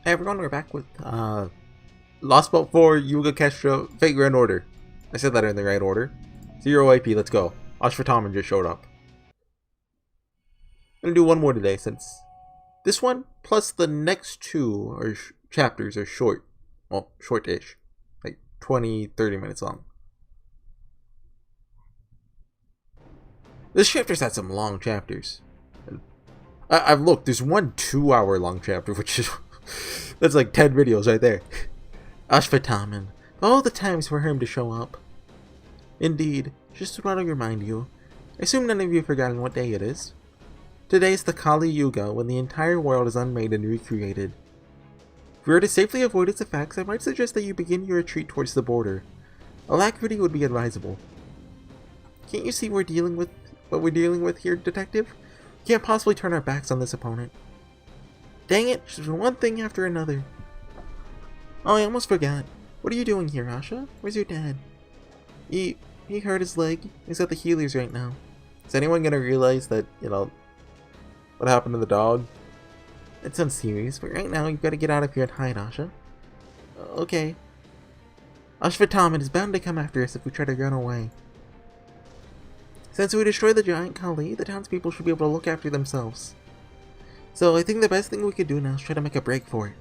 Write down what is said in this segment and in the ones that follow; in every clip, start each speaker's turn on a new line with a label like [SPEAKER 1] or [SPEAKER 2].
[SPEAKER 1] Hey everyone, we're back with Lost Boat 4 Yugakhestra Fate Grand Order. I said that in the right order. 0 AP, let's go. Ashvataman just showed up. I'm gonna do one more today since this one plus the next two are chapters are short. Well, short-ish. Like 20-30 minutes long. This chapter's had some long chapters. I've looked, there's one 2-hour long chapter, which is that's like 10 videos right there. Ashvataman. All the times for him to show up. Indeed, just to remind you, I assume none of you have forgotten what day it is. Today is the Kali Yuga, when the entire world is unmade and recreated. If we are to safely avoid its effects, I might suggest that you begin your retreat towards the border. Alacrity would be advisable. Can't you see what we're dealing with here, Detective? We can't possibly turn our backs on this opponent. Dang it, just one thing after another. Oh, I almost forgot. What are you doing here, Asha? Where's your dad? He hurt his leg. He's at the healers right now. Is anyone gonna realize that, what happened to the dog? It sounds serious, but right now you've got to get out of here and hide, Asha. Okay. Ashvataman is bound to come after us if we try to run away. Since we destroyed the giant Kali, the townspeople should be able to look after themselves. So I think the best thing we could do now is try to make a break for it.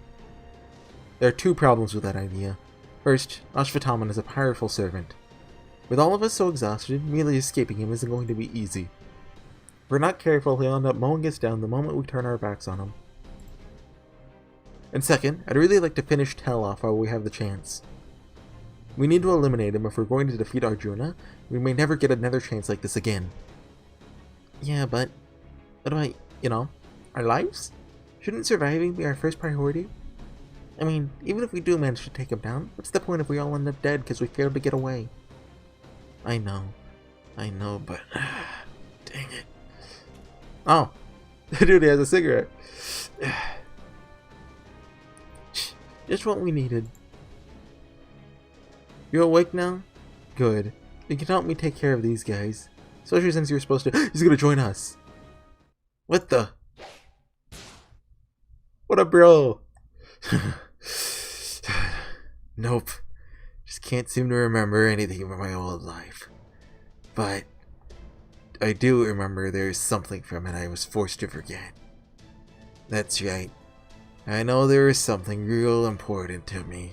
[SPEAKER 1] There are two problems with that idea. First, Ashvataman is a powerful servant. With all of us so exhausted, merely escaping him isn't going to be easy. If we're not careful, he'll end up mowing us down the moment we turn our backs on him. And second, I'd really like to finish Tell off while we have the chance. We need to eliminate him if we're going to defeat Arjuna. We may never get another chance like this again. Yeah, but what about, our lives? Shouldn't surviving be our first priority? I mean, even if we do manage to take him down, what's the point if we all end up dead because we failed to get away? I know, but dang it. Oh, the dude has a cigarette. Just what we needed. You awake now? Good. You can help me take care of these guys. Especially since you're supposed to— He's gonna join us! What the? What a bro! Nope. Just can't seem to remember anything about my old life. But I do remember there's something from it I was forced to forget. That's right. I know there is something real important to me.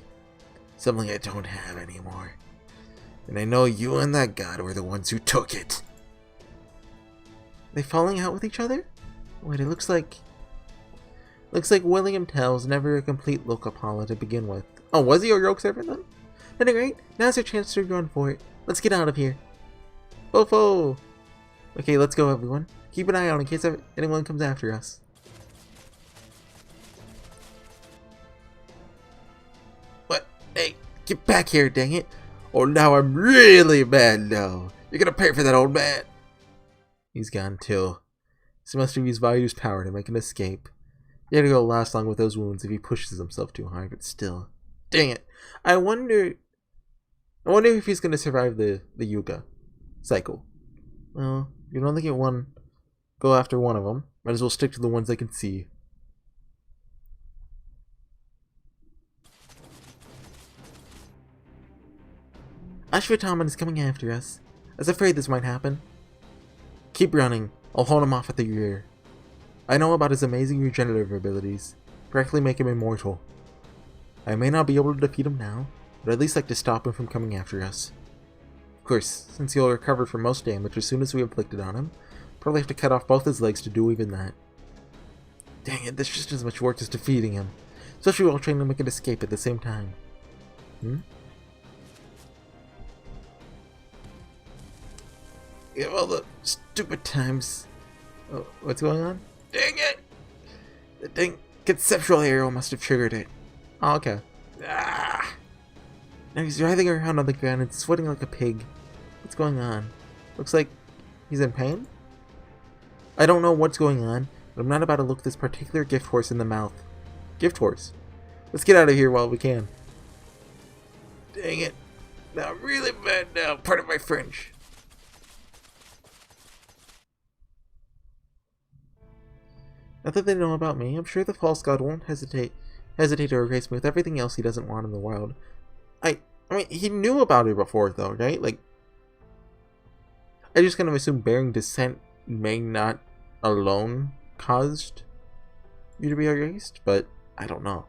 [SPEAKER 1] Something I don't have anymore. And I know you and that god were the ones who took it. They falling out with each other? Wait, it looks like William Tell's never a complete Lokapala to begin with. Oh, was he a rogue servant then? At any rate, now's your chance to run for it. Let's get out of here. Fofo! Okay, let's go everyone. Keep an eye out in case anyone comes after us. What? Hey, get back here, dang it! Oh, now I'm really mad now. You're gonna pay for that, old man! He's gone too. This must have used Vayu's power to make an escape. He had to go last long with those wounds if he pushes himself too hard, but still. Dang it. I wonder if he's going to survive the Yuga cycle. Well, you don't think it won. Go after one of them. Might as well stick to the ones I can see. Ashvataman is coming after us. I was afraid this might happen. Keep running. I'll hold him off at the rear. I know about his amazing regenerative abilities. Practically make him immortal. I may not be able to defeat him now, but I'd at least like to stop him from coming after us. Of course, since he'll recover from most damage as soon as we inflict it on him, probably have to cut off both his legs to do even that. Dang it, that's just as much work as defeating him, especially while trying to make an escape at the same time. Yeah, all the stupid times. Oh, what's going on? Dang it! The dang conceptual arrow must have triggered it. Oh, okay. Ah! Now he's writhing around on the ground and sweating like a pig. What's going on? Looks like he's in pain? I don't know what's going on, but I'm not about to look this particular gift horse in the mouth. Gift horse? Let's get out of here while we can. Dang it. Now I'm really mad now. Pardon my French. Now that they know about me, I'm sure the false god won't hesitate hesitate to replace me with everything else he doesn't want in the wild. I mean, he knew about it before, though, right? Like, I just kind of assume bearing descent may not alone caused you to be erased, but I don't know.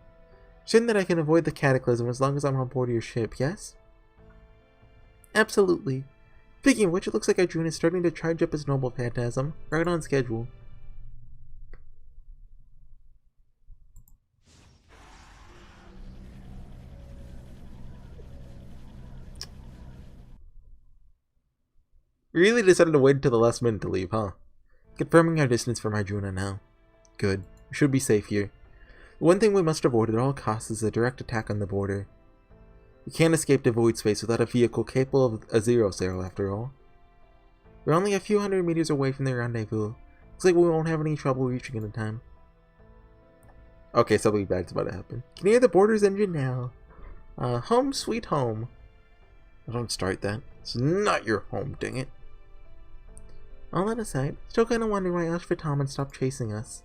[SPEAKER 1] Certain that I can avoid the cataclysm as long as I'm on board your ship, yes? Absolutely. Speaking of which, it looks like Arjuna is starting to charge up his noble phantasm, right on schedule. We really decided to wait until the last minute to leave, huh? Confirming our distance from Arjuna now. Good. We should be safe here. The one thing we must avoid at all costs is a direct attack on the border. We can't escape the void space without a vehicle capable of a zero sail, after all. We're only a few hundred meters away from the rendezvous. Looks like we won't have any trouble reaching it in time. Okay, something bad's about to happen. Can you hear the border's engine now? Home sweet home. Don't start that. It's not your home, dang it. All that aside, still kinda wonder why Ashvatthama stopped chasing us.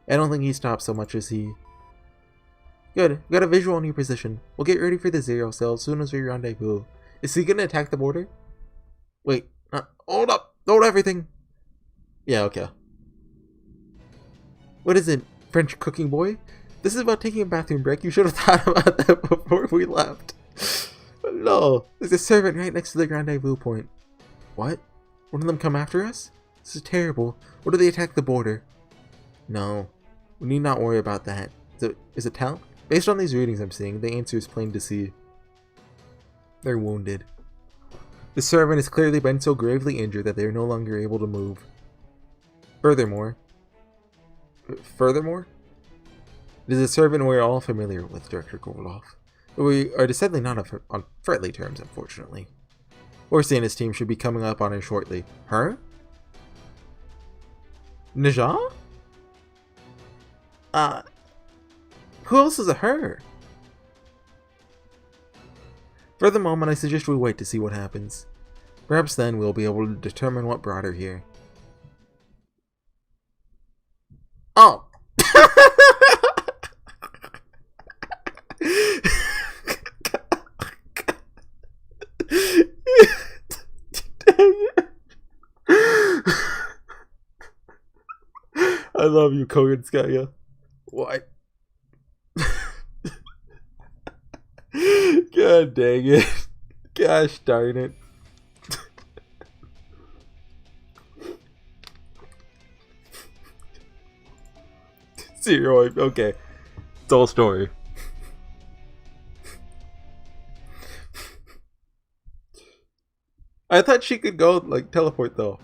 [SPEAKER 1] I don't think he stopped so much as he... Good, got a visual on your position. We'll get ready for the zero sail as soon as we rendezvous. Is he gonna attack the border? Wait, hold up! Hold everything! Yeah, okay. What is it, French cooking boy? This is about taking a bathroom break. You should have thought about that before we left. No, there's a servant right next to the rendezvous point. What? One of them come after us? This is terrible. What if they attack the border? No, we need not worry about that. Is it Tal? Based on these readings I'm seeing, the answer is plain to see. They're wounded. The servant has clearly been so gravely injured that they are no longer able to move. Furthermore, it is a servant we're all familiar with, Director Koloff. But we are decidedly not on friendly terms, unfortunately. Horsey and his team should be coming up on her shortly. Her? Naja? Who else is a her? For the moment, I suggest we wait to see what happens. Perhaps then we'll be able to determine what brought her here. Oh! I love you, Koyanskaya. What? God dang it. Gosh darn it. Zero. Okay. It's all story. I thought she could go, like, teleport, though.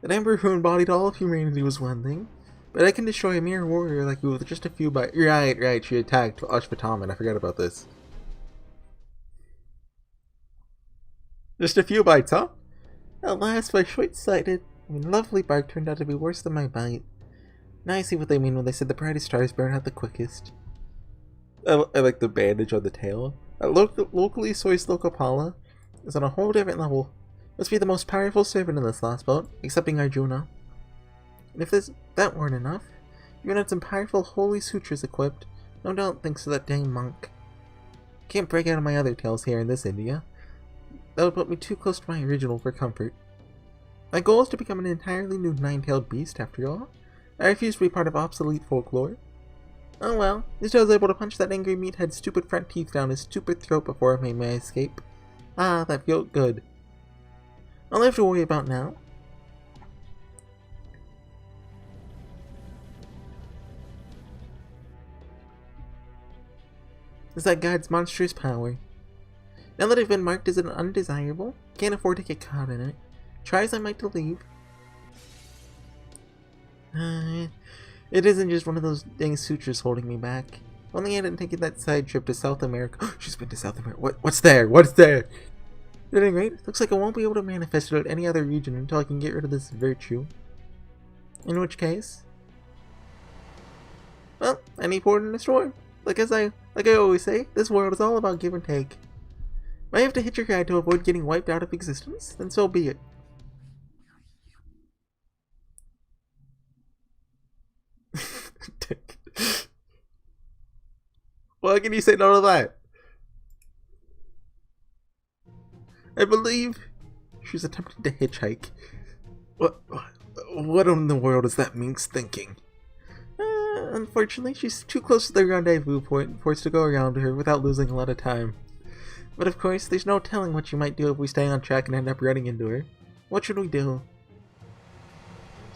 [SPEAKER 1] An ember who embodied all of humanity was one thing, but I can destroy a mere warrior like you with just a few bites. Right, she attacked Ashvatthama, I forgot about this. Just a few bites, huh? Alas, my short-sighted and lovely bark turned out to be worse than my bite. Now I see what they mean when they said the brightest stars burn out the quickest. I like the bandage on the tail. Locally sourced Lokapala is on a whole different level. Must be the most powerful servant in this last boat, excepting Arjuna. And if that weren't enough, you had some powerful holy sutras equipped, no doubt thanks to that dang monk. Can't break out of my other tales here in this India. That would put me too close to my original for comfort. My goal is to become an entirely new nine-tailed beast, after all. I refuse to be part of obsolete folklore. Oh well, at least I was able to punch that angry meathead's stupid front teeth down his stupid throat before I made my escape. Ah, that felt good. All I have to worry about now is that God's monstrous power. Now that I've been marked as an undesirable, can't afford to get caught in it. Try as I might to leave. It isn't just one of those dang sutras holding me back. If only I hadn't taken that side trip to South America. She's been to South America. What's there? What's there? At any rate, looks like I won't be able to manifest it at any other region until I can get rid of this virtue. In which case, well, any port in a storm. Like I always say, this world is all about give and take. If I have to hitch your ride to avoid getting wiped out of existence, then so be it. Why can you say no to that? I believe she's attempting to hitchhike. What in the world is that minx thinking? Unfortunately, she's too close to the rendezvous point for us to go around her without losing a lot of time. But of course, there's no telling what she might do if we stay on track and end up running into her. What should we do?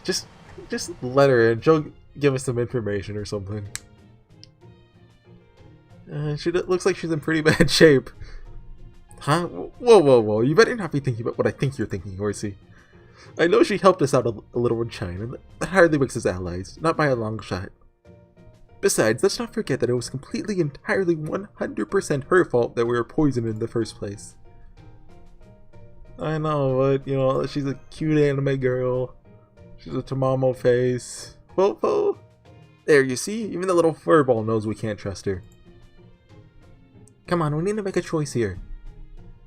[SPEAKER 1] Just let her in. She'll give us some information or something. She looks like she's in pretty bad shape. Huh? Whoa. You better not be thinking about what I think you're thinking, Horsey. I know she helped us out a little in China, and that hardly makes us allies, not by a long shot. Besides, let's not forget that it was completely, entirely, 100% her fault that we were poisoned in the first place. I know, but, you know, she's a cute anime girl. She's a Tamamo-face. Fofo. There, you see? Even the little furball knows we can't trust her. Come on, we need to make a choice here.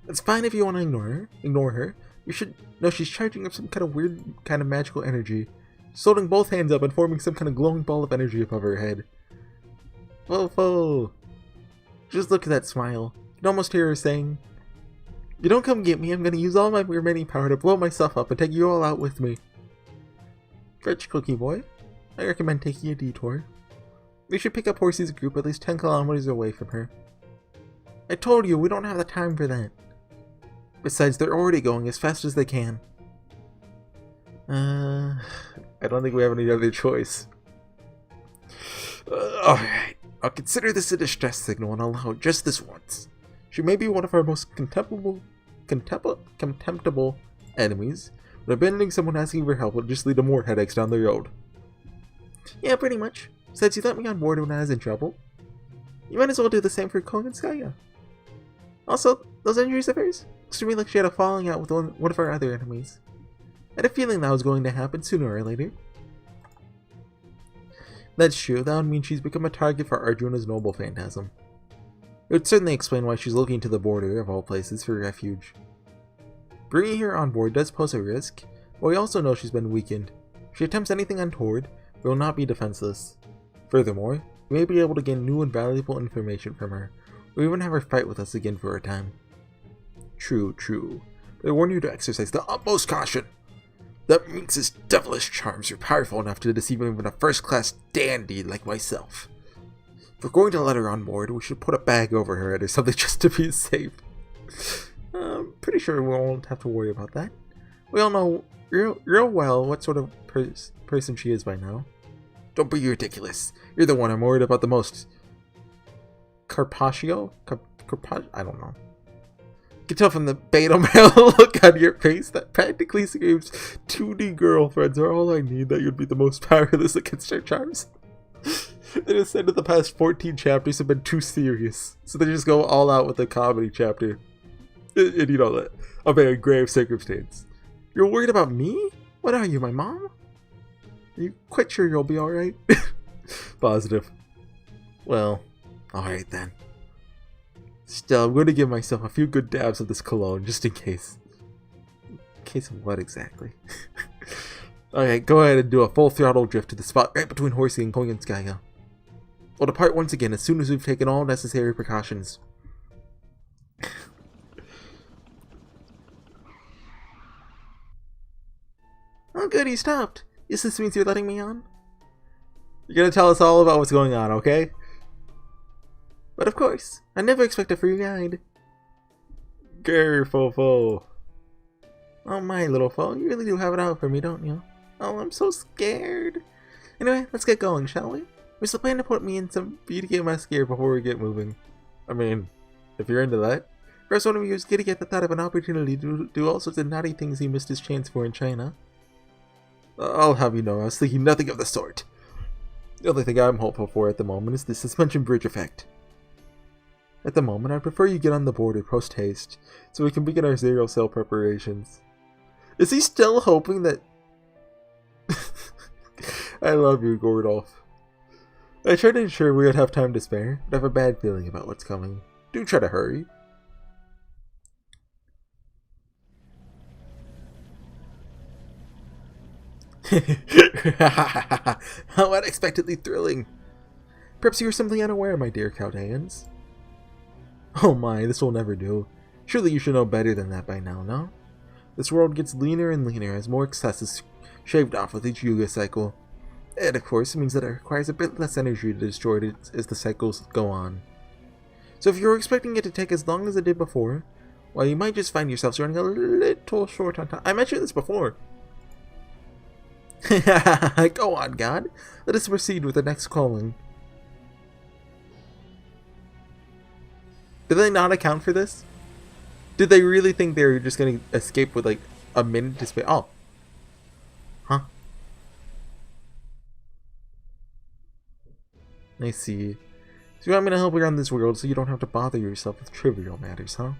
[SPEAKER 1] It's fine if you want to ignore her. You should know she's charging up some kind of weird kind of magical energy. She's holding both hands up and forming some kind of glowing ball of energy above her head. Fofo. Just look at that smile. You can almost hear her saying, "If you don't come get me, I'm going to use all my remaining power to blow myself up and take you all out with me." French Cookie Boy, I recommend taking a detour. We should pick up Horsey's group at least 10 kilometers away from her. I told you, we don't have the time for that. Besides, they're already going as fast as they can. I don't think we have any other choice. Alright, I'll consider this a distress signal and allow it just this once. She may be one of our most contemptible enemies, but abandoning someone asking for help will just lead to more headaches down the road. Yeah, pretty much. Since you let me on board when I was in trouble, you might as well do the same for Koyanskaya. Also, those injuries of hers looks to me like she had a falling out with one of our other enemies. I had a feeling that was going to happen sooner or later. That's true, that would mean she's become a target for Arjuna's noble phantasm. It would certainly explain why she's looking to the border, of all places, for refuge. Bringing her on board does pose a risk, but we also know she's been weakened. If she attempts anything untoward, we will not be defenseless. Furthermore, we may be able to gain new and valuable information from her, or even have her fight with us again for a time. True. But I warn you to exercise the utmost caution. That minx's devilish charms are powerful enough to deceive even a first-class dandy like myself. If we're going to let her on board, we should put a bag over her head or something just to be safe. I'm pretty sure we won't have to worry about that. We all know real well what sort of person she is by now. Don't be ridiculous. You're the one I'm worried about the most. Carpaccio? I don't know. You can tell from the beta male look on your face that practically screams 2D girlfriends are all I need, that you'd be the most powerless against our charms. They just said that the past 14 chapters have been too serious, so they just go all out with the comedy chapter. And you know that. A very grave circumstance. You're worried about me? What are you, my mom? Are you quite sure you'll be alright? Positive. Well, alright then. Still, I'm going to give myself a few good dabs of this cologne, just in case. In case of what exactly? Alright, go ahead and do a full throttle drift to the spot right between Horsey and Koyanskaya. We'll depart once again as soon as we've taken all necessary precautions. Oh good, he stopped. Yes, this means you're letting me on? You're gonna tell us all about what's going on, okay? But of course, I never expect a free ride. Grr, fofo. Oh my little foe, you really do have it out for me, don't you? Oh, I'm so scared. Anyway, let's get going, shall we? We're still planning to put me in some beauty mess gear before we get moving. I mean, if you're into that. Perhaps one of you is giddy at the thought of an opportunity to do all sorts of naughty things he missed his chance for in China. I'll have you know, I was thinking nothing of the sort. The only thing I'm hopeful for at the moment is the suspension bridge effect. At the moment, I prefer you get on the border post-haste, so we can begin our zero sale preparations. Is he still hoping that... I love you, Gordolf. I tried to ensure we would have time to spare, but I have a bad feeling about what's coming. Do try to hurry. How unexpectedly thrilling. Perhaps you are simply unaware, my dear Chaldeans. Oh my, this will never do. Surely you should know better than that by now, no? This world gets leaner and leaner as more excess is shaved off with each Yuga cycle. And of course, it means that it requires a bit less energy to destroy it as the cycles go on. So if you're expecting it to take as long as it did before, well, you might just find yourselves running a little short on time. I mentioned this before. Go on, God. Let us proceed with the next calling. Did they not account for this? Did they really think they were just going to escape with like a minute to spare? Oh. Huh? I see. So you want me to help you around this world so you don't have to bother yourself with trivial matters, huh?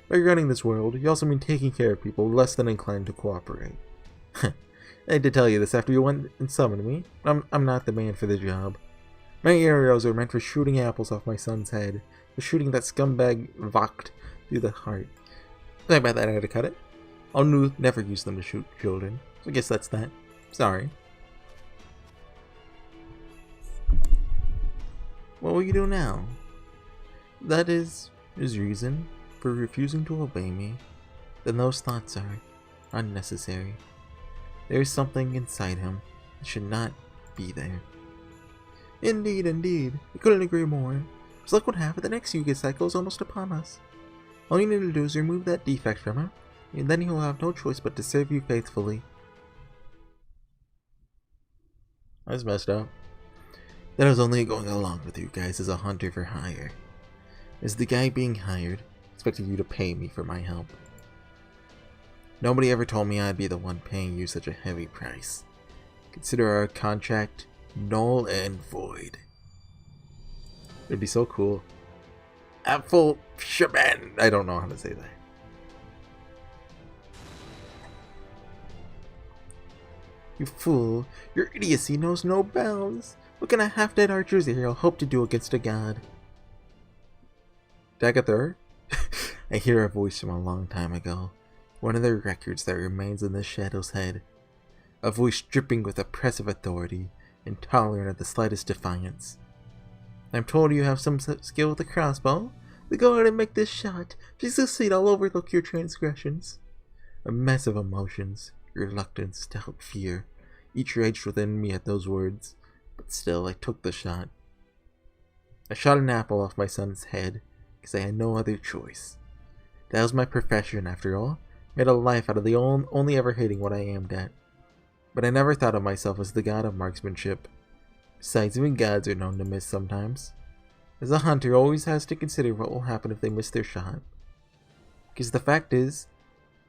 [SPEAKER 1] By running this world, you also mean taking care of people less than inclined to cooperate. I had to tell you this after you went and summoned me. I'm not the man for the job. My arrows are meant for shooting apples off my son's head, for shooting that scumbag Vokt through the heart. Sorry about that, I had to cut it. I'll never use them to shoot children, so I guess that's that. Sorry. What will you do now? That is his reason for refusing to obey me. Then those thoughts are unnecessary. There is something inside him that should not be there. Indeed, indeed. I couldn't agree more. Just like what happened, the next Yuga cycle is almost upon us. All you need to do is remove that defect from him, and then he will have no choice but to serve you faithfully. I was messed up. That I was only going along with you guys as a hunter for hire. As the guy being hired, expecting you to pay me for my help. Nobody ever told me I'd be the one paying you such a heavy price. Consider our contract null and void. It'd be so cool. Apple shaman. I don't know how to say that. You fool. Your idiocy knows no bounds. What can a half-dead archer's hero hope to do against a god? Dagathur? I hear a voice from a long time ago. One of the records that remains in the Shadow's head. A voice dripping with oppressive authority, intolerant of the slightest defiance. I'm told you have some skill with a crossbow. Then go ahead and make this shot. If you succeed, I'll overlook your transgressions. A mess of emotions, reluctance, doubt, fear, each raged within me at those words. But still, I took the shot. I shot an apple off my son's head, because I had no other choice. That was my profession, after all. Made a life out of the only ever hating what I aimed at. But I never thought of myself as the god of marksmanship. Besides, even gods are known to miss sometimes. As a hunter always has to consider what will happen if they miss their shot. Because the fact is,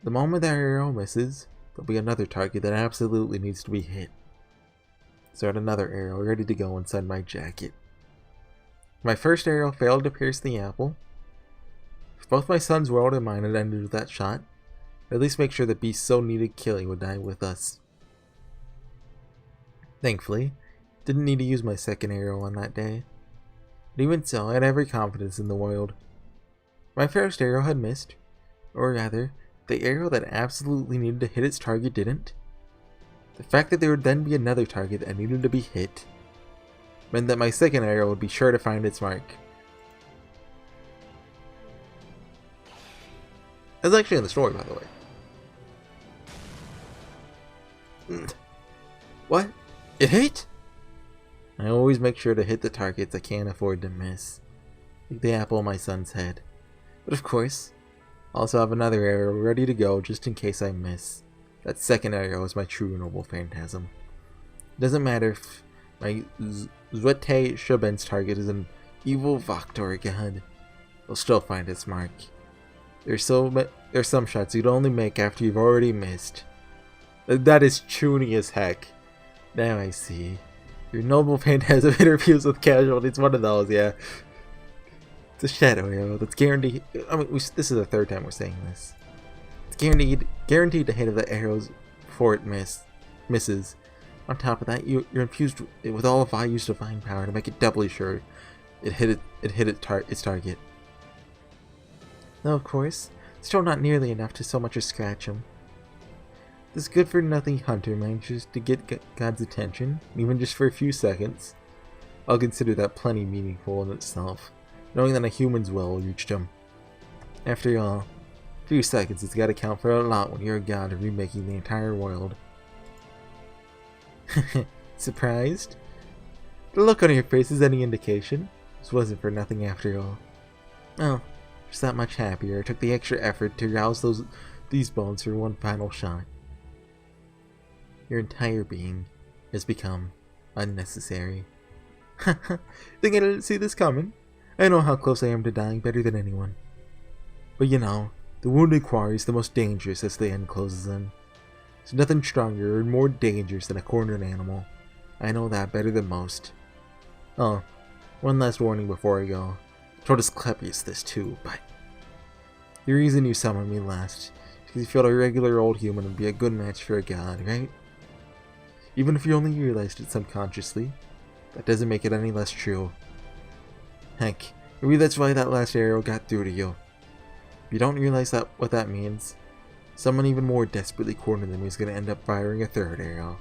[SPEAKER 1] the moment that arrow misses, there'll be another target that absolutely needs to be hit. So I had another arrow ready to go inside my jacket. My first arrow failed to pierce the apple. If both my son's world and mine had ended with that shot, I'd at least make sure the beast so needed killing would die with us. Thankfully, didn't need to use my second arrow on that day. But even so, I had every confidence in the world. My first arrow had missed, or rather, the arrow that absolutely needed to hit its target didn't. The fact that there would then be another target that needed to be hit meant that my second arrow would be sure to find its mark. That's actually in the story, by the way. What? It hit? I always make sure to hit the targets I can't afford to miss. Like the apple on my son's head. But of course, I also have another arrow ready to go just in case I miss. That second arrow is my true noble phantasm. It doesn't matter if my Zwete Shaben's target is an evil Vokt or a god. It'll still find its mark. There's some shots you'd only make after you've already missed. That is chuny as heck. Now I see. Your noble phantasm interviews with casualties. One of those, yeah. It's a shadow arrow that's guaranteed. I mean, this is the third time we're saying this. It's guaranteed to hit the arrows before it misses. On top of that, you're infused with all of Ayu's divine power to make it doubly sure it hit its target. Though of course, still not nearly enough to so much as scratch him. This good-for-nothing hunter manages to get God's attention, even just for a few seconds. I'll consider that plenty meaningful in itself, knowing that a human's will reached him. After all, a few seconds has got to count for a lot when you're a god and remaking the entire world. Surprised? The look on your face is any indication. This wasn't for nothing after all. Oh, just that much happier. I took the extra effort to rouse these bones for one final shot. Your entire being has become unnecessary. Think I didn't see this coming? I know how close I am to dying better than anyone. But you know, the wounded quarry is the most dangerous as the end closes in. There's nothing stronger or more dangerous than a cornered animal. I know that better than most. Oh, one last warning before I go. I told Asclepius this too, but the reason you summoned me last is because you felt a regular old human would be a good match for a god, right? Even if you only realized it subconsciously, that doesn't make it any less true. Heck, maybe that's why that last arrow got through to you. If you don't realize what that means, someone even more desperately cornered than me is going to end up firing a third arrow.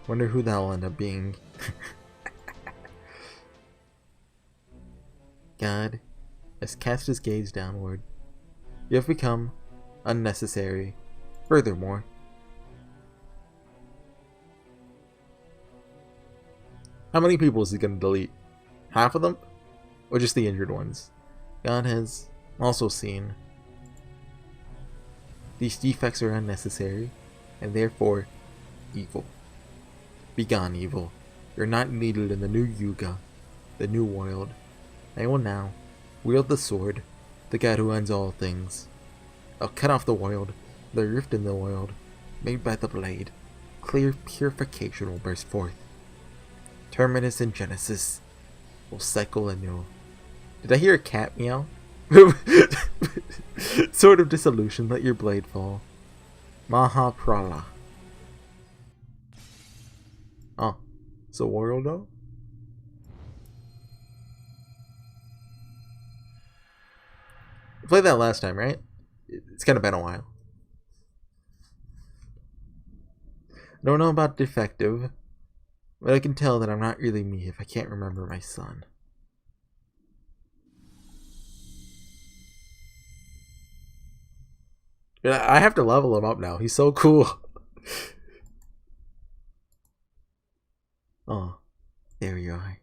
[SPEAKER 1] Wonder who that'll end up being. God has cast his gaze downward. You have become unnecessary. Furthermore, how many people is he going to delete? Half of them? Or just the injured ones? God has also seen these defects are unnecessary and therefore evil. Begone, evil. You're not needed in the new Yuga, the new world. I will now wield the sword, the god who ends all things. I'll cut off the world, the rift in the world, made by the blade. Clear purification will burst forth. Terminus and Genesis will cycle anew. Did I hear a cat meow? Sword of dissolution, let your blade fall. Mahaprala. Oh, so world though? I played that last time, right? It's kind of been a while. Don't know about defective, but I can tell that I'm not really me if I can't remember my son. I have to level him up now. He's so cool. Oh, there you are.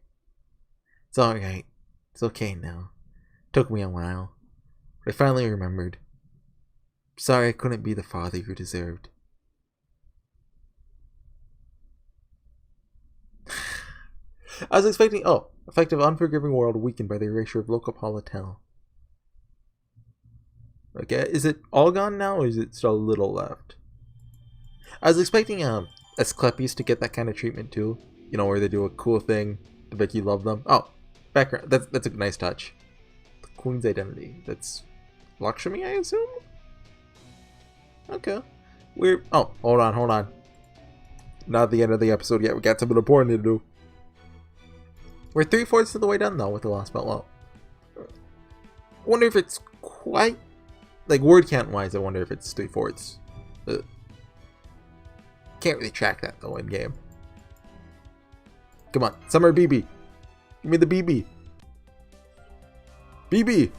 [SPEAKER 1] It's alright. It's okay now. Took me a while. But I finally remembered. Sorry I couldn't be the father you deserved. I was expecting... Oh, effective unforgiving world weakened by the erasure of local politel. Okay, is it all gone now, or is it still a little left? I was expecting Asclepius to get that kind of treatment too. You know, where they do a cool thing to make you love them. Oh, background. That's a nice touch. The Queen's identity. That's Lakshmi, I assume? Okay. Oh, hold on. Not the end of the episode yet. We got something important to do. We're 3/4 of the way done, though, with the Lost Belt Low. I wonder if it's quite... Like, word count-wise, I wonder if it's 3/4. Can't really track that, though, in-game. Come on. Summer BB. Give me the BB. BB!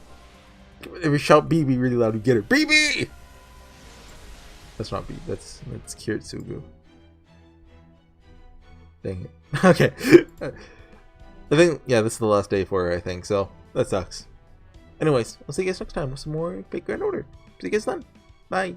[SPEAKER 1] If you shout BB really loud, you get it. BB! That's not BB. That's Kiritsugu. Dang it. Okay. I think, yeah, this is the last day for her, I think, so that sucks. Anyways, I'll see you guys next time with some more Big Grand Order. See you guys then. Bye.